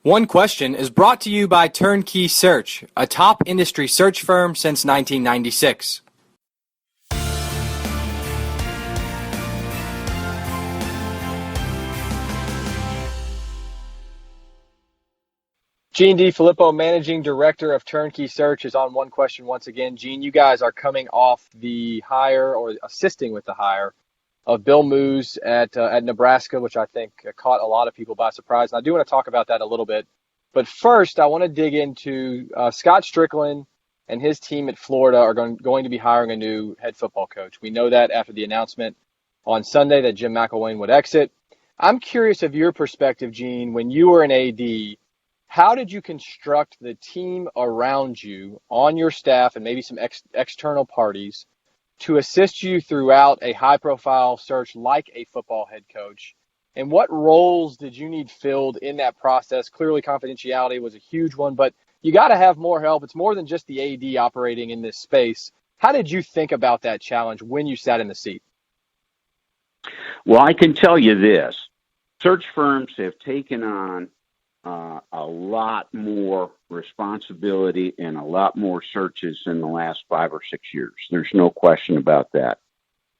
One Question is brought to you by Turnkey Search, a top industry search firm since 1996. Gene DeFilippo, Managing Director of Turnkey Search, is on One Question once again. Gene, you guys are coming off the hire, or assisting with the hire, of Bill Moos at Nebraska, which I think caught a lot of people by surprise. And I do want to talk about that a little bit. But first, I want to dig into Scott Strickland and his team at Florida are going to be hiring a new head football coach. We know that after the announcement on Sunday that Jim McElwain would exit. I'm curious of your perspective, Gene, when you were an AD, how did you construct the team around you on your staff and maybe some external parties to assist you throughout a high-profile search like a football head coach? And what roles did you need filled in that process? Clearly, confidentiality was a huge one, but you got to have more help. It's more than just the AD operating in this space. How did you think about that challenge when you sat in the seat? Well, I can tell you this. Search firms have taken on a lot more responsibility and a lot more searches in the last 5 or 6 years. There's no question about that.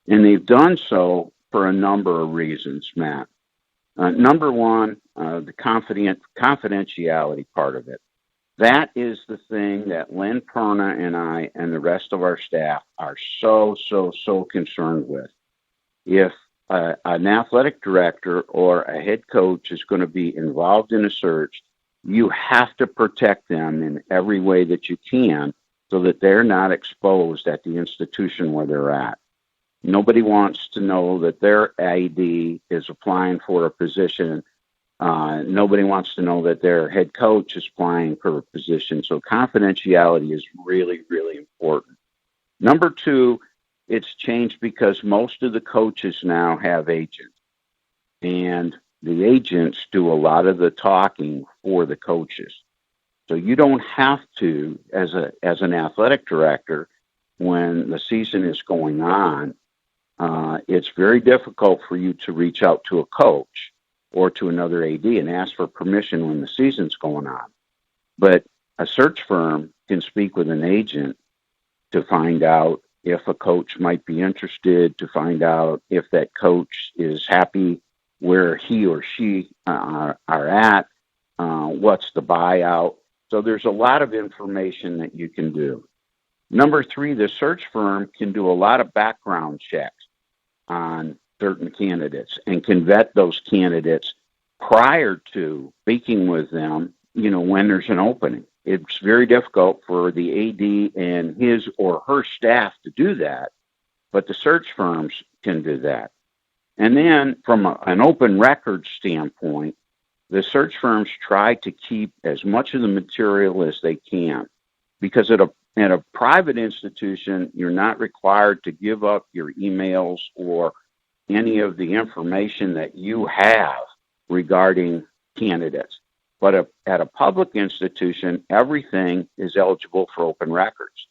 And they've done so for a number of reasons, Matt. Number one, the confidentiality part of it. That is the thing that Len Perna and I and the rest of our staff are so concerned with. If an athletic director or a head coach is going to be involved in a search, you have to protect them in every way that you can so that they're not exposed at the institution where they're at. Nobody wants to know that their AD is applying for a position. Nobody wants to know that their head coach is applying for a position. So confidentiality is really important. Number two, it's changed because most of the coaches now have agents, and the agents do a lot of the talking for the coaches. So you don't have to, as an athletic director, when the season is going on, it's very difficult for you to reach out to a coach or to another AD and ask for permission when the season's going on. But a search firm can speak with an agent to find out if a coach might be interested, to find out if that coach is happy where he or she are at, what's the buyout. So there's a lot of information that you can do. Number three, the search firm can do a lot of background checks on certain candidates and can vet those candidates prior to speaking with them, when there's an opening. It's very difficult for the AD and his or her staff to do that, but the search firms can do that. And then from an open record standpoint, the search firms try to keep as much of the material as they can, because at a private institution, you're not required to give up your emails or any of the information that you have regarding candidates. But at a public institution, everything is eligible for open records.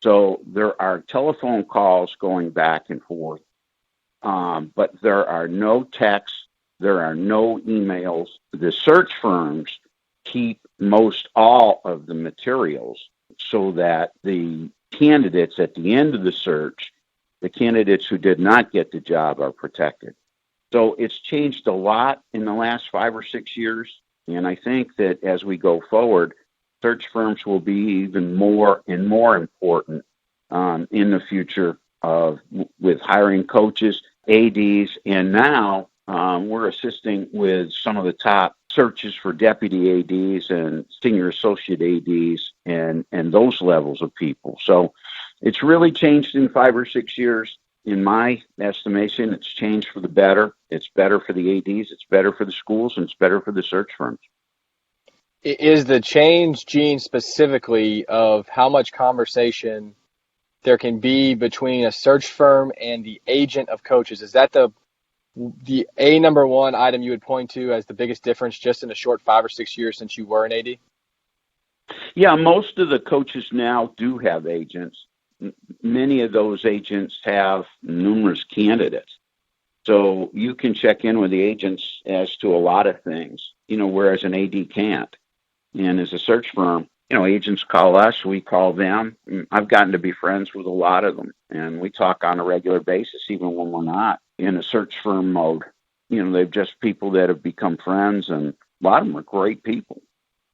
So there are telephone calls going back and forth, but there are no texts, there are no emails. The search firms keep most all of the materials so that the candidates at the end of the search, the candidates who did not get the job, are protected. So it's changed a lot in the last 5 or 6 years. And I think that as we go forward, search firms will be even more and more important in the future with hiring coaches, ADs, and now we're assisting with some of the top searches for deputy ADs and senior associate ADs and those levels of people. So it's really changed in 5 or 6 years. In my estimation, it's changed for the better. It's better for the ADs, it's better for the schools, and it's better for the search firms. Is the change, Gene, specifically of how much conversation there can be between a search firm and the agent of coaches, is that the number one item you would point to as the biggest difference just in a short 5 or 6 years since you were an AD? Yeah, most of the coaches now do have agents. Many of those agents have numerous candidates. So you can check in with the agents as to a lot of things, whereas an AD can't. And as a search firm, agents call us, we call them. I've gotten to be friends with a lot of them, and we talk on a regular basis, even when we're not in a search firm mode. They're just people that have become friends, and a lot of them are great people.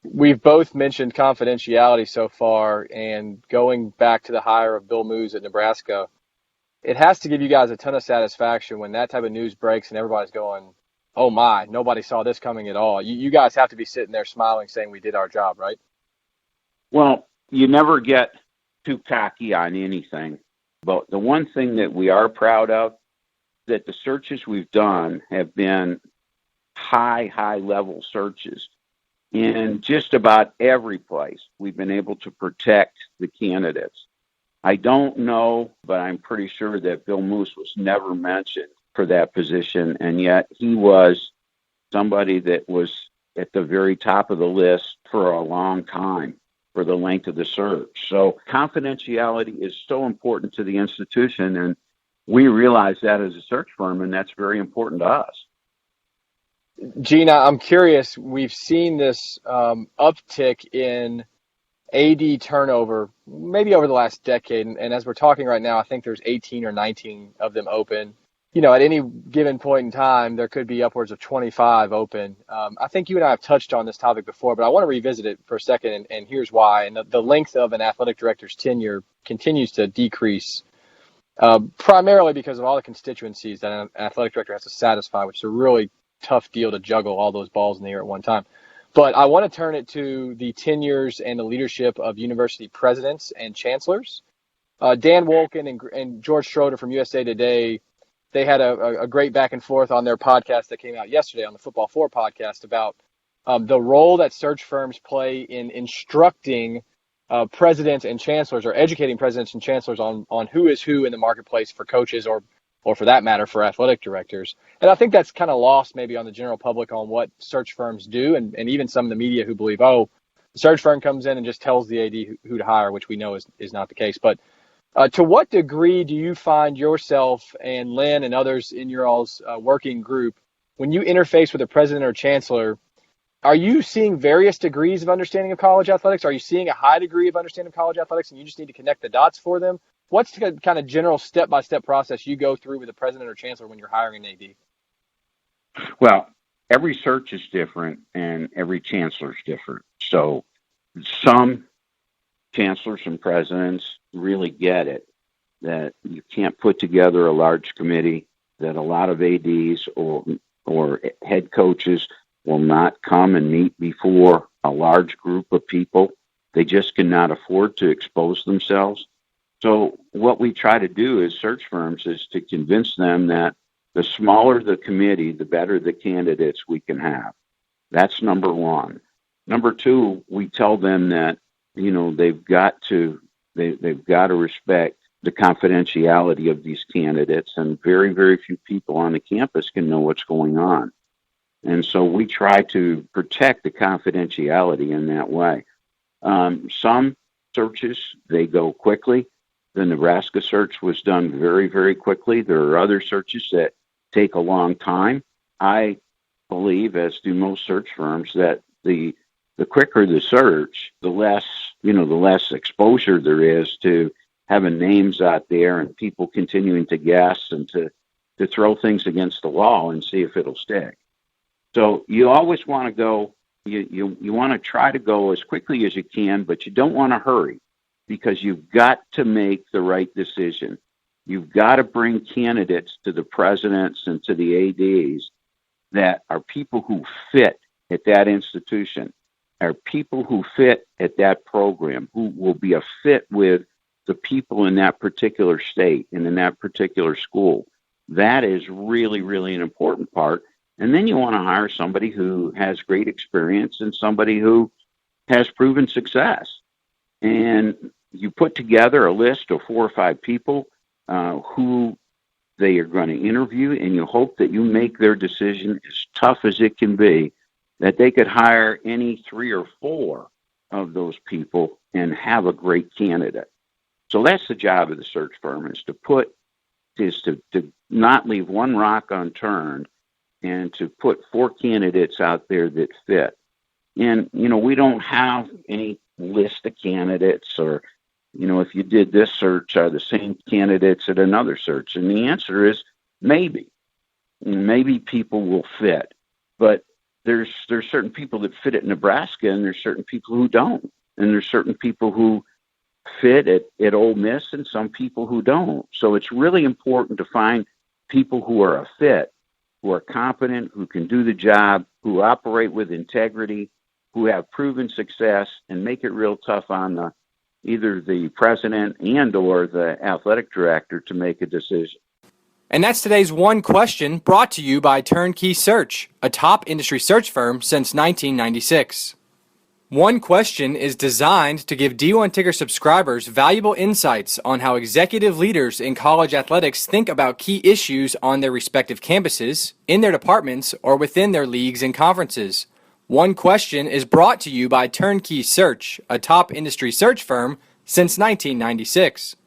We've both mentioned confidentiality so far, and going back to the hire of Bill Moos at Nebraska, it has to give you guys a ton of satisfaction when that type of news breaks and everybody's going, oh my, nobody saw this coming at all. You guys have to be sitting there smiling saying we did our job, right? Well, you never get too cocky on anything. But the one thing that we are proud of, that the searches we've done have been high level searches. In just about every place, we've been able to protect the candidates. I don't know, but I'm pretty sure that Bill Moos was never mentioned for that position, and yet he was somebody that was at the very top of the list for a long time for the length of the search. So confidentiality is so important to the institution, and we realize that as a search firm, and that's very important to us. Gina, I'm curious, we've seen this uptick in AD turnover maybe over the last decade, and as we're talking right now, I think there's 18 or 19 of them open. At any given point in time, there could be upwards of 25 open. I think you and I have touched on this topic before, but I want to revisit it for a second, and here's why. And the length of an athletic director's tenure continues to decrease, primarily because of all the constituencies that an athletic director has to satisfy, which is a really tough deal to juggle all those balls in the air at one time. But I want to turn it to the tenures and the leadership of university presidents and chancellors. Dan Wolken and George Schroeder from USA Today, they had a great back and forth on their podcast that came out yesterday on the Football 4 podcast about the role that search firms play in instructing presidents and chancellors, or educating presidents and chancellors on who is who in the marketplace for coaches, or for that matter, for athletic directors. And I think that's kind of lost maybe on the general public on what search firms do, and even some of the media who believe, the search firm comes in and just tells the AD who to hire, which we know is not the case. But to what degree do you find yourself and Lynn and others in your all's working group, when you interface with a president or chancellor, are you seeing various degrees of understanding of college athletics? Are you seeing a high degree of understanding of college athletics and you just need to connect the dots for them? What's the kind of general step-by-step process you go through with a president or chancellor when you're hiring an AD? Well, every search is different and every chancellor is different. So some chancellors and presidents really get it, that you can't put together a large committee, that a lot of ADs or head coaches will not come and meet before a large group of people. They just cannot afford to expose themselves. So what we try to do as search firms is to convince them that the smaller the committee, the better the candidates we can have. That's number one. Number two, we tell them that, they've got to respect the confidentiality of these candidates, and very, very few people on the campus can know what's going on. And so we try to protect the confidentiality in that way. Some searches, they go quickly. The Nebraska search was done very, very quickly. There are other searches that take a long time. I believe, as do most search firms, that the quicker the search, the less exposure there is to having names out there and people continuing to guess and to throw things against the wall and see if it'll stick. So you always want to go, you want to try to go as quickly as you can, but you don't want to hurry, because you've got to make the right decision. You've got to bring candidates to the presidents and to the ADs that are people who fit at that institution, are people who fit at that program, who will be a fit with the people in that particular state and in that particular school. That is really, really an important part. And then you want to hire somebody who has great experience and somebody who has proven success. And you put together a list of 4 or 5 people who they are going to interview, and you hope that you make their decision as tough as it can be, that they could hire any 3 or 4 of those people and have a great candidate. So that's the job of the search firm, is to put is to not leave one rock unturned and to put 4 candidates out there that fit. And, we don't have any list of candidates or, if you did this search, are the same candidates at another search? And the answer is maybe. Maybe people will fit. But there's certain people that fit at Nebraska, and there's certain people who don't. And there's certain people who fit at Ole Miss and some people who don't. So it's really important to find people who are a fit, who are competent, who can do the job, who operate with integrity, who have proven success, and make it real tough on either the president and or the athletic director to make a decision. And that's today's One Question, brought to you by Turnkey Search, a top industry search firm since 1996. One Question is designed to give D1 Ticker subscribers valuable insights on how executive leaders in college athletics think about key issues on their respective campuses, in their departments, or within their leagues and conferences. One Question is brought to you by Turnkey Search, a top industry search firm since 1996.